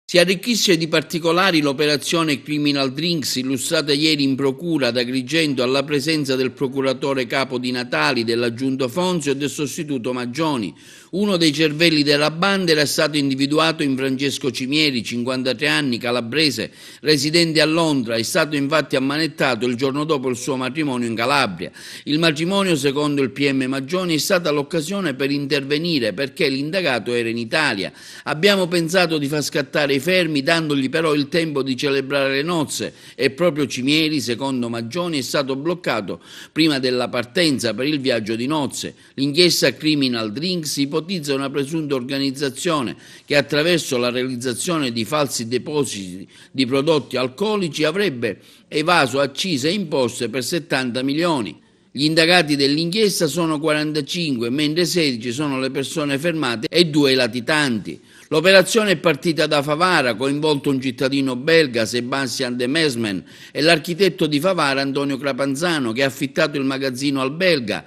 Si arricchisce di particolari l'operazione Criminal Drinks illustrata ieri in procura ad Agrigento alla presenza del procuratore capo di Natali, dell'aggiunto Fonzio e del sostituto Maggioni. Uno dei cervelli della banda era stato individuato in Francesco Cimieri, 53 anni, calabrese, residente a Londra. È stato infatti ammanettato il giorno dopo il suo matrimonio in Calabria. Il matrimonio, secondo il PM Maggioni, è stata l'occasione per intervenire perché l'indagato era in Italia. Abbiamo pensato di far scattare i fermi dandogli però il tempo di celebrare le nozze e proprio Cimieri, secondo Maggioni, è stato bloccato prima della partenza per il viaggio di nozze. L'inchiesta Criminal Drinks ipotizza una presunta organizzazione che attraverso la realizzazione di falsi depositi di prodotti alcolici avrebbe evaso accise e imposte per 70 milioni. Gli indagati dell'inchiesta sono 45, mentre 16 sono le persone fermate e 2 i latitanti. L'operazione è partita da Favara, coinvolto un cittadino belga, Sebastian de Mesmen, e l'architetto di Favara, Antonio Crapanzano, che ha affittato il magazzino al belga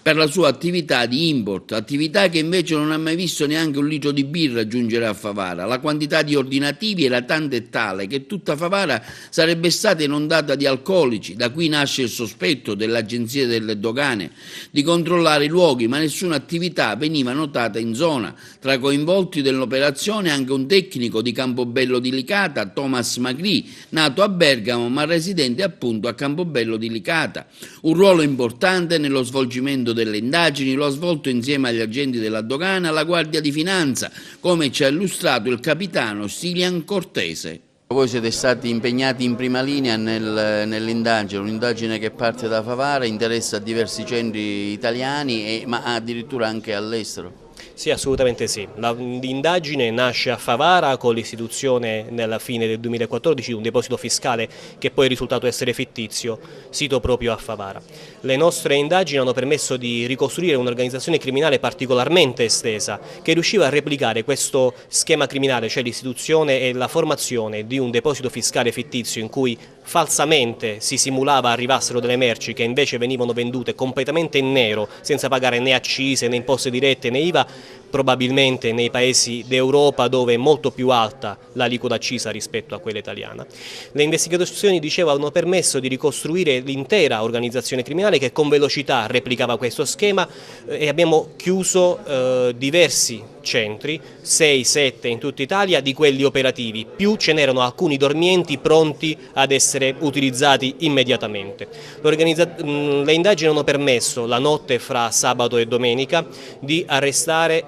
per la sua attività di import, attività che invece non ha mai visto neanche un litro di birra giungere a Favara. La quantità di ordinativi era tanta e tale che tutta Favara sarebbe stata inondata di alcolici. Da qui nasce il sospetto dell'Agenzia delle Dogane di controllare i luoghi, ma nessuna attività veniva notata in zona. Tra coinvolti dell'operazione anche un tecnico di Campobello di Licata, Thomas Magri, nato a Bergamo ma residente appunto a Campobello di Licata. Un ruolo importante nello svolgimento delle indagini lo ha svolto insieme agli agenti della dogana la Guardia di Finanza, come ci ha illustrato il capitano Stilian Cortese. Voi siete stati impegnati in prima linea nell'indagine, un'indagine che parte da Favara, interessa diversi centri italiani ma addirittura anche all'estero. Sì, assolutamente sì. L'indagine nasce a Favara con l'istituzione nella fine del 2014 di un deposito fiscale che poi è risultato essere fittizio, sito proprio a Favara. Le nostre indagini hanno permesso di ricostruire un'organizzazione criminale particolarmente estesa che riusciva a replicare questo schema criminale, cioè l'istituzione e la formazione di un deposito fiscale fittizio in cui falsamente si simulava arrivassero delle merci che invece venivano vendute completamente in nero, senza pagare né accise né imposte dirette né IVA, probabilmente nei paesi d'Europa dove è molto più alta l'aliquota accisa rispetto a quella italiana. Le investigazioni, dicevo, hanno permesso di ricostruire l'intera organizzazione criminale che con velocità replicava questo schema e abbiamo chiuso diversi centri, 6-7 in tutta Italia, di quelli operativi, più ce n'erano alcuni dormienti pronti ad essere utilizzati immediatamente. Le indagini hanno permesso la notte fra sabato e domenica di arrestare,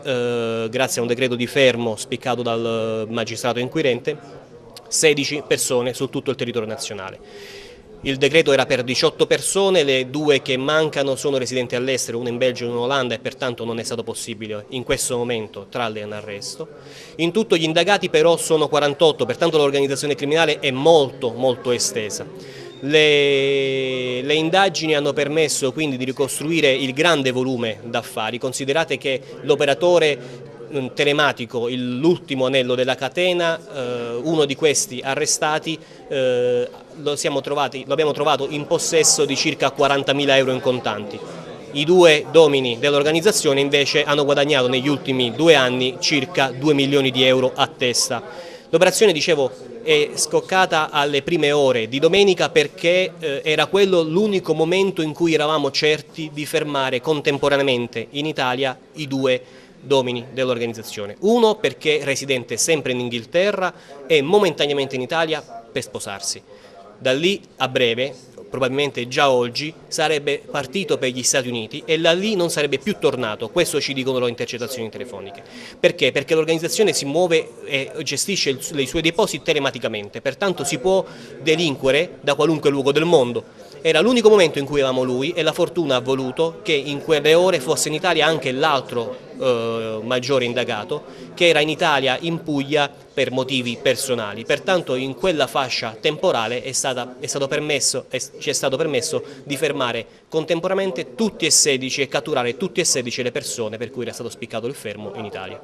grazie a un decreto di fermo spiccato dal magistrato inquirente, 16 persone su tutto il territorio nazionale. Il decreto era per 18 persone, le 2 che mancano sono residenti all'estero, una in Belgio e una in Olanda, e pertanto non è stato possibile in questo momento trarle in arresto. In tutto gli indagati però sono 48, pertanto l'organizzazione criminale è molto estesa. Le indagini hanno permesso quindi di ricostruire il grande volume d'affari. Considerate che l'operatore telematico, l'ultimo anello della catena, uno di questi arrestati, lo abbiamo trovato in possesso di circa 40.000 euro in contanti. I 2 domini dell'organizzazione invece hanno guadagnato negli ultimi 2 anni circa 2 milioni di euro a testa. L'operazione, dicevo, è scoccata alle prime ore di domenica perché era quello l'unico momento in cui eravamo certi di fermare contemporaneamente in Italia i 2 domini dell'organizzazione. Uno perché residente sempre in Inghilterra e momentaneamente in Italia per sposarsi. Da lì a breve, probabilmente già oggi, sarebbe partito per gli Stati Uniti e da lì non sarebbe più tornato. Questo ci dicono le intercettazioni telefoniche. Perché? Perché l'organizzazione si muove e gestisce i suoi depositi telematicamente, pertanto si può delinquere da qualunque luogo del mondo. Era l'unico momento in cui avevamo lui e la fortuna ha voluto che in quelle ore fosse in Italia anche l'altro maggiore indagato, che era in Italia, in Puglia, per motivi personali. Pertanto in quella fascia temporale ci è stato permesso di fermare contemporaneamente tutti e 16 e catturare tutti e 16 le persone per cui era stato spiccato il fermo in Italia.